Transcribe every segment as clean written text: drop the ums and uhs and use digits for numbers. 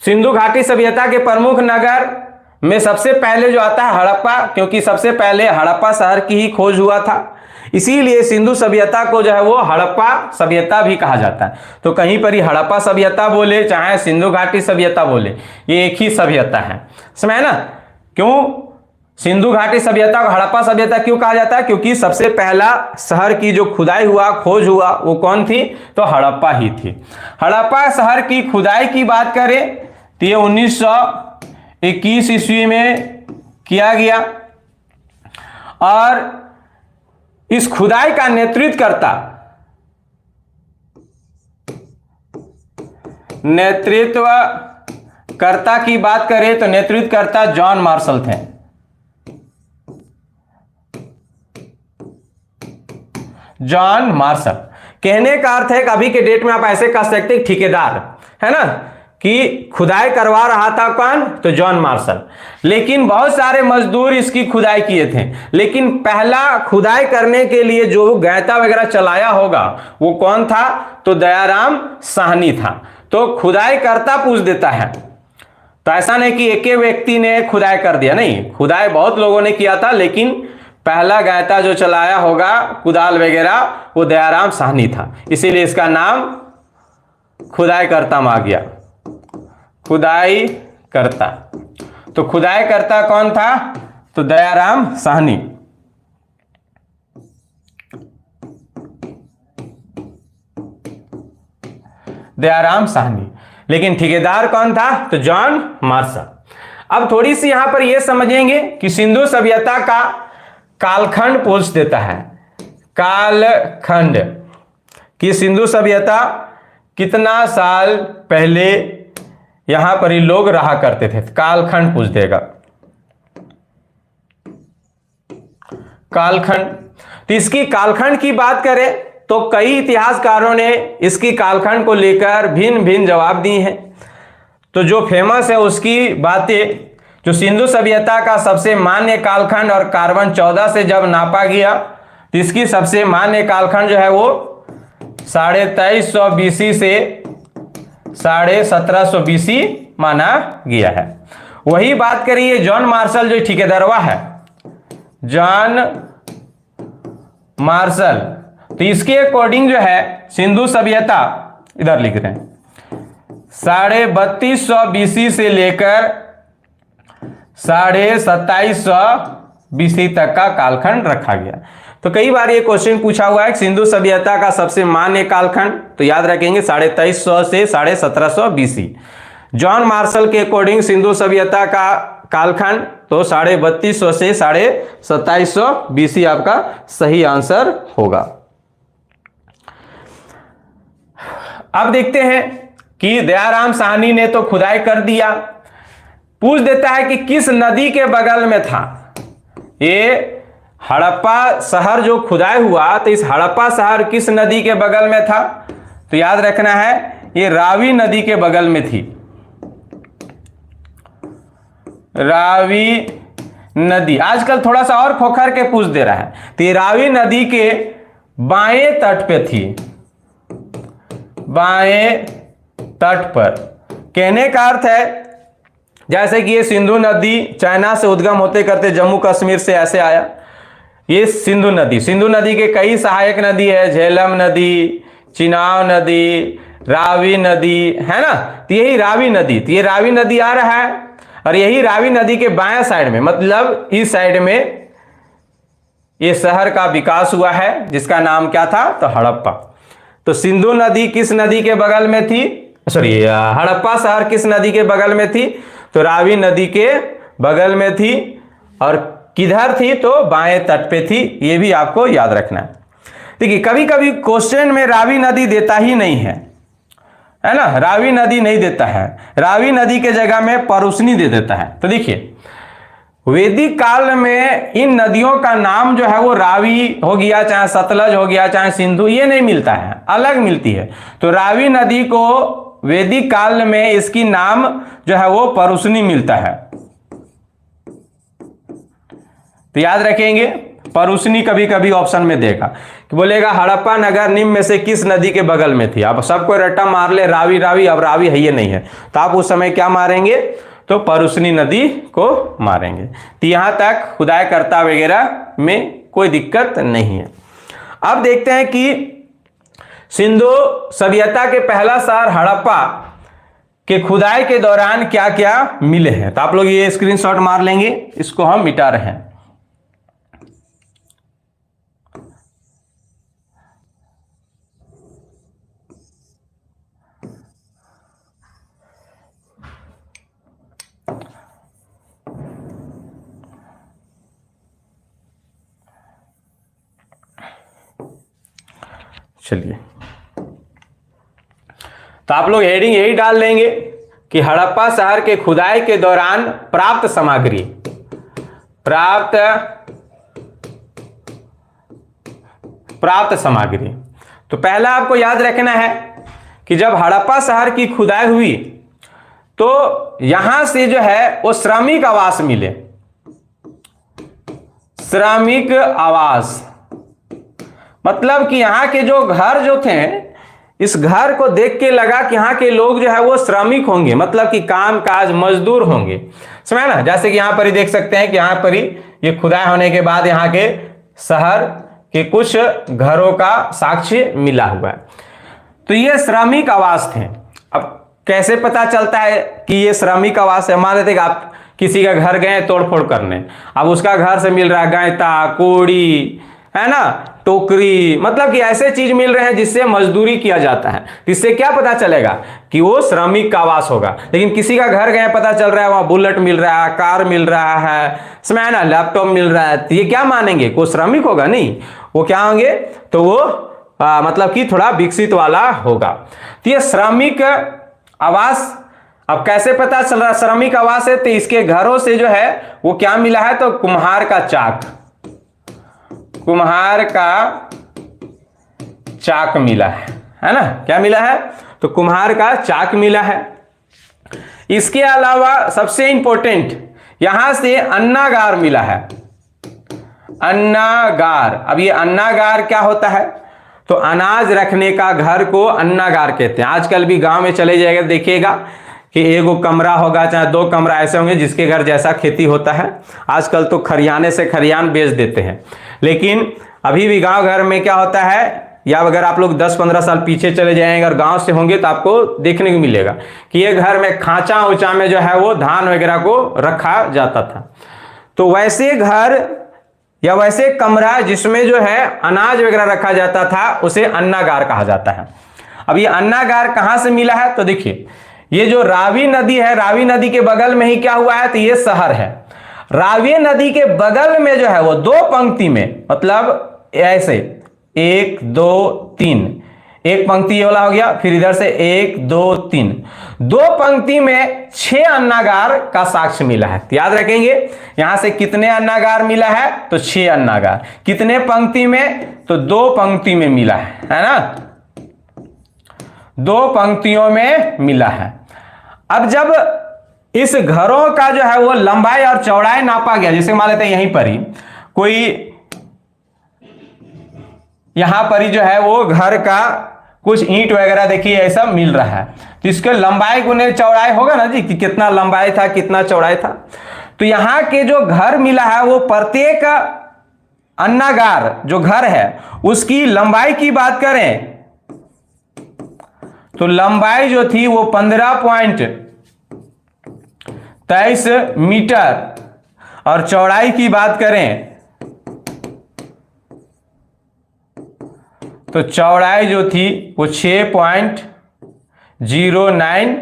सिंधु घाटी सभ्यता के प्रमुख नगर में सबसे पहले जो आता है हड़प्पा, क्योंकि सबसे पहले हड़प्पा शहर की ही खोज हुआ था, इसीलिए सिंधु सभ्यता को जो है वो हड़प्पा सभ्यता भी कहा जाता है। तो कहीं पर ही हड़प्पा सभ्यता बोले चाहे सिंधु घाटी सभ्यता बोले, ये एक ही सभ्यता है, समझे ना। क्यों सिंधु घाटी सभ्यता को हड़प्पा सभ्यता क्यों कहा जाता है? क्योंकि सबसे पहला शहर की जो खुदाई हुआ, खोज हुआ, वो कौन थी? तो हड़प्पा ही थी। हड़प्पा शहर की खुदाई की बात करें तो ये 1921 ईस्वी में किया गया और इस खुदाई का नेतृत्वकर्ता की बात करें तो नेतृत्वकर्ता जॉन मार्शल थे। जॉन मार्शल कहने का अर्थ है कि अभी के डेट में आप ऐसे कह सकते हैं ठेकेदार है ना, कि खुदाई करवा रहा था कौन? तो जॉन मार्शल। लेकिन बहुत सारे मजदूर इसकी खुदाई किए थे, लेकिन पहला खुदाई करने के लिए जो गैता वगैरह चलाया होगा वो कौन था? तो दयाराम साहनी था। तो खुदाई करता पूछ देता है, तो ऐसा नहीं कि एक व्यक्ति ने खुदाई कर दिया, नहीं, खुदाई बहुत लोगों ने किया था, लेकिन पहला गैता जो चलाया होगा कुदाल वगैरह वो दयाराम साहनी था, इसीलिए इसका नाम खुदाई करता में आ गया, खुदाई करता। तो खुदाई करता कौन था? तो दयाराम साहनी। दयाराम साहनी। लेकिन ठेकेदार कौन था? तो जॉन मार्शल। अब थोड़ी सी यहां पर यह समझेंगे कि सिंधु सभ्यता का कालखंड पूछ देता है, कालखंड कि सिंधु सभ्यता कितना साल पहले यहां पर ही लोग रहा करते थे, कालखंड पूछ देगा। कालखंड, तो इसकी कालखंड की बात करें तो कई इतिहासकारों ने इसकी कालखंड को लेकर भिन्न भिन्न जवाब दिए हैं। तो जो फेमस है उसकी बातें, जो सिंधु सभ्यता का सबसे मान्य कालखंड और कार्बन 14 से जब नापा गया तो इसकी सबसे मान्य कालखंड जो है वो 2350 BC से 1750 BC माना गया है। वही बात करिए जॉन मार्शल जो ठेकेदारवा है, जॉन मार्शल, तो इसके अकॉर्डिंग जो है सिंधु सभ्यता इधर लिख रहे हैं 3250 BC से लेकर 2750 BC तक का कालखंड रखा गया। तो कई बार ये क्वेश्चन पूछा हुआ है सिंधु सभ्यता का सबसे मान्य कालखंड, तो याद रखेंगे 2350 से 1750 BC। जॉन मार्शल के अकॉर्डिंग सिंधु सभ्यता का कालखंड तो 3250 से 2750 BC आपका सही आंसर होगा। अब देखते हैं कि दयाराम साहनी ने तो खुदाई कर दिया, पूछ देता है कि किस नदी के बगल में था ये हड़प्पा शहर जो खुदाई हुआ, तो इस हड़प्पा शहर किस नदी के बगल में था? तो याद रखना है ये रावी नदी के बगल में थी। रावी नदी आजकल थोड़ा सा और खोखर के पूछ दे रहा है, तो ये रावी नदी के बाएं तट पे थी, बाएं तट पर। कहने का अर्थ है जैसे कि ये सिंधु नदी चाइना से उद्गम होते करते जम्मू कश्मीर से ऐसे आया, ये सिंधु नदी, सिंधु नदी के कई सहायक नदी है, झेलम नदी, चिनाव नदी, रावी नदी, है ना। तो यही रावी नदी, तो ये रावी नदी आ रहा है और यही रावी नदी के बाएं साइड में, मतलब इस साइड में ये शहर का विकास हुआ है जिसका नाम क्या था? तो हड़प्पा। तो सिंधु नदी किस नदी के बगल में थी? सॉरी, हड़प्पा शहर किस नदी के बगल में थी? तो रावी नदी के बगल में थी। और किधर थी? तो बाएं तट पे थी, ये भी आपको याद रखना है। देखिए कभी कभी क्वेश्चन में रावी नदी देता ही नहीं है ना, रावी नदी नहीं देता है, रावी नदी के जगह में परुसनी दे देता है। तो देखिए वैदिक काल में इन नदियों का नाम जो है वो रावी हो गया, चाहे सतलज हो गया, चाहे सिंधु, ये नहीं मिलता है, अलग मिलती है। तो रावी नदी को वैदिक काल में इसकी नाम जो है वो परुसनी मिलता है। तो याद रखेंगे परुसनी कभी कभी ऑप्शन में देगा कि बोलेगा हड़प्पा नगर निम्न में से किस नदी के बगल में थी। अब सबको रट्टा मार ले रावी रावी, अब रावी है ये नहीं है, तो आप उस समय क्या मारेंगे, तो परुसनी नदी को मारेंगे। तो यहां तक खुदाई करता वगैरह में कोई दिक्कत नहीं है। अब देखते हैं कि सिंधु सभ्यता के पहला शहर हड़प्पा के खुदाई के दौरान क्या क्या मिले हैं। तो आप लोग ये स्क्रीनशॉट मार लेंगे, इसको हम मिटा रहे हैं। चलिए, तो आप लोग हेडिंग यही डाल लेंगे कि हड़प्पा शहर के खुदाई के दौरान प्राप्त सामग्री, प्राप्त सामग्री। तो पहला आपको याद रखना है कि जब हड़प्पा शहर की खुदाई हुई तो यहां से जो है वो श्रमिक आवास मिले, श्रमिक आवास मतलब कि यहाँ के जो घर जो थे, इस घर को देख के लगा कि यहाँ के लोग जो है वो श्रमिक होंगे, मतलब कि काम काज मजदूर होंगे, समझ ना। जैसे कि यहाँ पर ही देख सकते हैं कि यहाँ पर ही ये खुदाई होने के बाद यहाँ के शहर के कुछ घरों का साक्ष्य मिला हुआ है। तो ये श्रमिक आवास थे। अब कैसे पता चलता है कि ये श्रमिक आवास है? मान लेते कि आप किसी का घर गए तोड़फोड़ करने, अब उसका घर से मिल रहा है गैता, कोड़ी, है ना, टोकरी, मतलब कि ऐसे चीज मिल रहे हैं जिससे मजदूरी किया जाता है। इससे क्या पता चलेगा कि वो श्रमिक का आवास होगा। लेकिन किसी का घर गए पता चल रहा है वहां बुलेट मिल रहा है, कार मिल रहा है, समझ ना, लैपटॉप मिल रहा है, तो ये क्या मानेंगे? कोई श्रमिक होगा? नहीं, वो क्या होंगे, तो वो मतलब कि थोड़ा विकसित वाला होगा। तो ये श्रमिक आवास। अब कैसे पता चल रहा श्रमिक आवास है? तो इसके घरों से जो है वो क्या मिला है, तो कुम्हार का चाक, कुम्हार का चाक मिला है ना। क्या मिला है? तो कुम्हार का चाक मिला है। इसके अलावा सबसे इंपॉर्टेंट यहां से अन्नागार मिला है, अन्नागार। अब ये अन्नागार क्या होता है? तो अनाज रखने का घर को अन्नागार कहते हैं। आजकल भी गांव में चले जाएगा देखिएगा कि एगो कमरा होगा, चाहे दो कमरा ऐसे होंगे जिसके घर जैसा खेती होता है। आजकल तो खरियाने से खरियान बेच देते हैं, लेकिन अभी भी गांव घर में क्या होता है, या अगर आप लोग 10-15 साल पीछे चले जाएंगे और गांव से होंगे तो आपको देखने को मिलेगा कि ये घर में खांचा ऊंचा में जो है वो धान वगैरह को रखा जाता था। तो वैसे घर या वैसे कमरा जिसमें जो है अनाज वगैरह रखा जाता था उसे अन्नागार कहा जाता है। अब ये अन्नागार कहां से मिला है? तो देखिए, ये जो रावी नदी है, रावी नदी के बगल में ही क्या हुआ है, तो ये शहर है। रावी नदी के बगल में जो है वो दो पंक्ति में, मतलब ऐसे 1 2 3, एक पंक्ति ये वाला हो गया, फिर इधर से 1 2 3, दो पंक्ति में 6 अन्नागार का साक्ष्य मिला है। याद रखेंगे यहां से कितने अन्नागार मिला है, तो 6 अन्नागार। कितने पंक्ति में? तो 2 पंक्ति में मिला है ना, 2 पंक्तियों में मिला है। अब जब इस घरों का जो है वो लंबाई और चौड़ाई नापा गया, जैसे मान लेते हैं यहीं पर ही कोई, यहां पर ही जो है वो घर का कुछ ईंट वगैरह देखिए ऐसा मिल रहा है, तो इसके लंबाई गुने चौड़ाई होगा ना जी, कि कितना लंबाई था कितना चौड़ाई था। तो यहां के जो घर मिला है वो प्रत्येक अन्नागार जो घर है उसकी लंबाई की बात करें तो लंबाई जो थी वो 15.23 मीटर, और चौड़ाई की बात करें तो चौड़ाई जो थी वो 6.09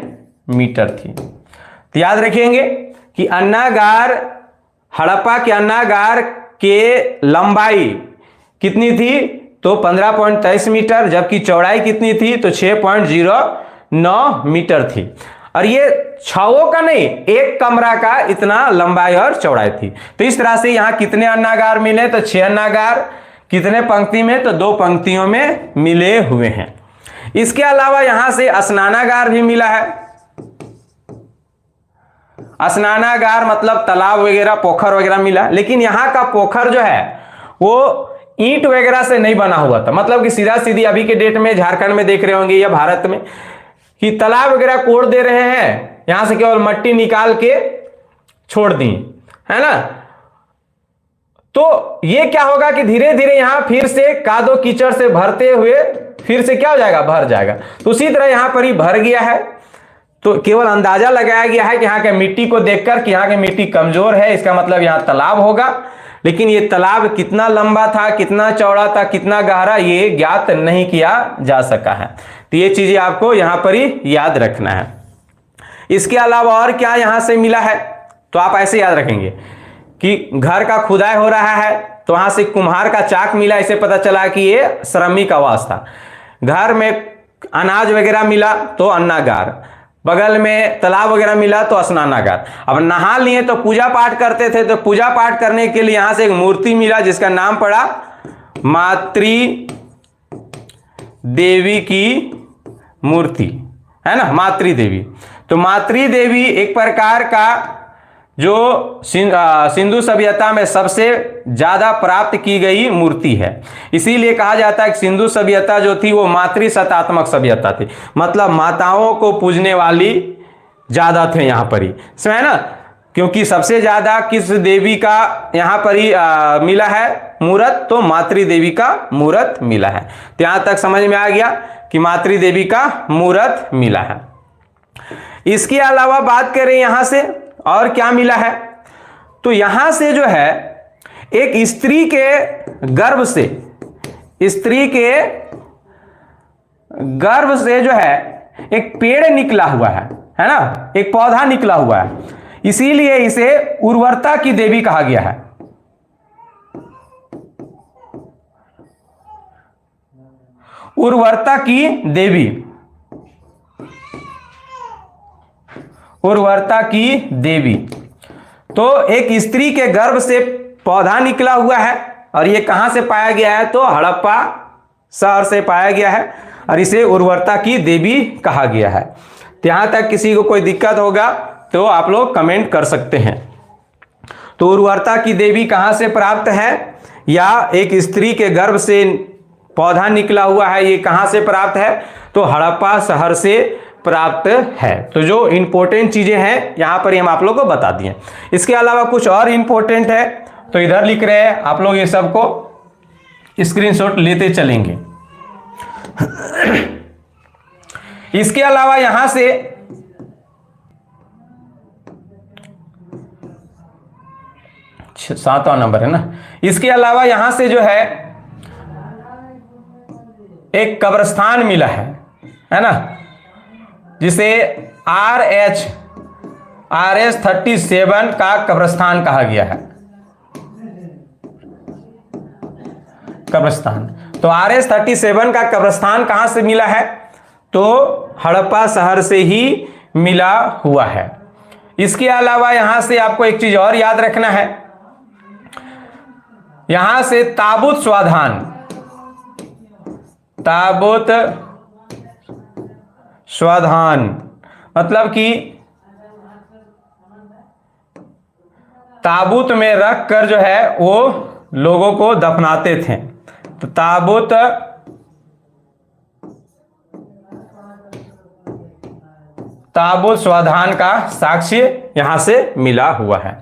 मीटर थी। तो याद रखेंगे कि अन्नागार, हड़प्पा के अन्नागार के लंबाई कितनी थी, तो 15.23 मीटर, जबकि चौड़ाई कितनी थी, तो 6.09 मीटर थी। और ये छावों का नहीं, एक कमरा का इतना लंबाई और चौड़ाई थी। तो इस तरह से यहां कितने अन्नागार मिले, तो 6 अन्नागार। कितने पंक्ति में, तो 2 पंक्तियों में मिले हुए हैं। इसके अलावा यहां से स्नानागार भी मिला है। स्नानागार मतलब तालाब वगैरह, पोखर वगैरह मिला, लेकिन यहां का पोखर जो है वो ईंट वगैरह से नहीं बना हुआ था। मतलब कि सीधा सीधी अभी के डेट में झारखंड में देख रहे होंगे या भारत में कि तालाब वगैरह कोड़ दे रहे हैं, यहां से केवल मट्टी निकाल के छोड़ दी, है ना। तो ये क्या होगा कि धीरे धीरे यहां फिर से कादो कीचड़ से भरते हुए फिर से क्या हो जाएगा, भर जाएगा। तो उसी तरह यहां पर ही भर गया है। तो केवल अंदाजा लगाया गया है कि यहाँ के मिट्टी को देखकर कि यहाँ की मिट्टी कमजोर है, इसका मतलब यहाँ तालाब होगा। लेकिन ये तालाब कितना लंबा था, कितना चौड़ा था, कितना गहरा, ये ज्ञात नहीं किया जा सका है। तो ये चीजें आपको यहां पर ही याद रखना है। इसके अलावा और क्या यहां से मिला है, तो आप ऐसे याद रखेंगे कि घर का खुदाई हो रहा है तो वहां से कुम्हार का चाक मिला, इसे पता चला कि ये श्रमिक आवास था। घर में अनाज वगैरह मिला तो अन्नागार, बगल में तालाब वगैरह मिला तो स्नानागार। अब नहा लिए तो पूजा पाठ करते थे, तो पूजा पाठ करने के लिए यहां से एक मूर्ति मिला जिसका नाम पड़ा मातृ देवी की मूर्ति, है ना, मातृ देवी। तो मातृ देवी एक प्रकार का जो सिंधु सभ्यता में सबसे ज्यादा प्राप्त की गई मूर्ति है। इसीलिए कहा जाता है कि सिंधु सभ्यता जो थी वो मातृ सत्तात्मक सभ्यता थी, मतलब माताओं को पूजने वाली ज्यादा थे यहां पर ही, है ना। क्योंकि सबसे ज्यादा किस देवी का यहां पर ही मिला है मूर्त, तो मातृ देवी का मूर्त मिला है। तो यहां तक समझ में आ गया कि मातृ देवी का मूर्त मिला है। इसके अलावा बात करें यहां से और क्या मिला है, तो यहां से जो है एक स्त्री के गर्भ से, स्त्री के गर्भ से जो है एक पेड़ निकला हुआ है ना, एक पौधा निकला हुआ है। इसीलिए इसे उर्वरता की देवी कहा गया है। उर्वरता की देवी, उर्वरता की देवी। तो एक स्त्री के गर्भ से पौधा निकला हुआ है और ये कहां से पाया गया है, तो हड़प्पा शहर से पाया गया है और इसे उर्वरता की देवी कहा गया है। तो यहां तक किसी को कोई दिक्कत होगा तो आप लोग कमेंट कर सकते हैं। तो उर्वरता की देवी कहां से प्राप्त है, या एक स्त्री के गर्भ से पौधा निकला हुआ है, ये कहां से प्राप्त है, तो हड़प्पा शहर से प्राप्त है। तो जो इंपॉर्टेंट चीजें हैं यहां पर हम आप लोगों को बता दिए। इसके अलावा कुछ और इंपॉर्टेंट है तो इधर लिख रहे हैं, आप लोग ये सबको स्क्रीनशॉट लेते चलेंगे। इसके अलावा यहां से सातवां नंबर है ना, इसके अलावा यहां से जो है एक कब्रिस्तान मिला है ना, जिसे RS 37 का कब्रिस्तान कहा गया है। कब्रिस्तान, तो RS 37 का कब्रिस्तान कहां से मिला है, तो हड़प्पा शहर से ही मिला हुआ है। इसके अलावा यहां से आपको एक चीज और याद रखना है, यहां से ताबूत स्वाधान, ताबूत स्वाधान मतलब कि ताबूत में रख कर जो है वो लोगों को दफनाते थे। तो ताबूत स्वाधान का साक्ष्य यहां से मिला हुआ है।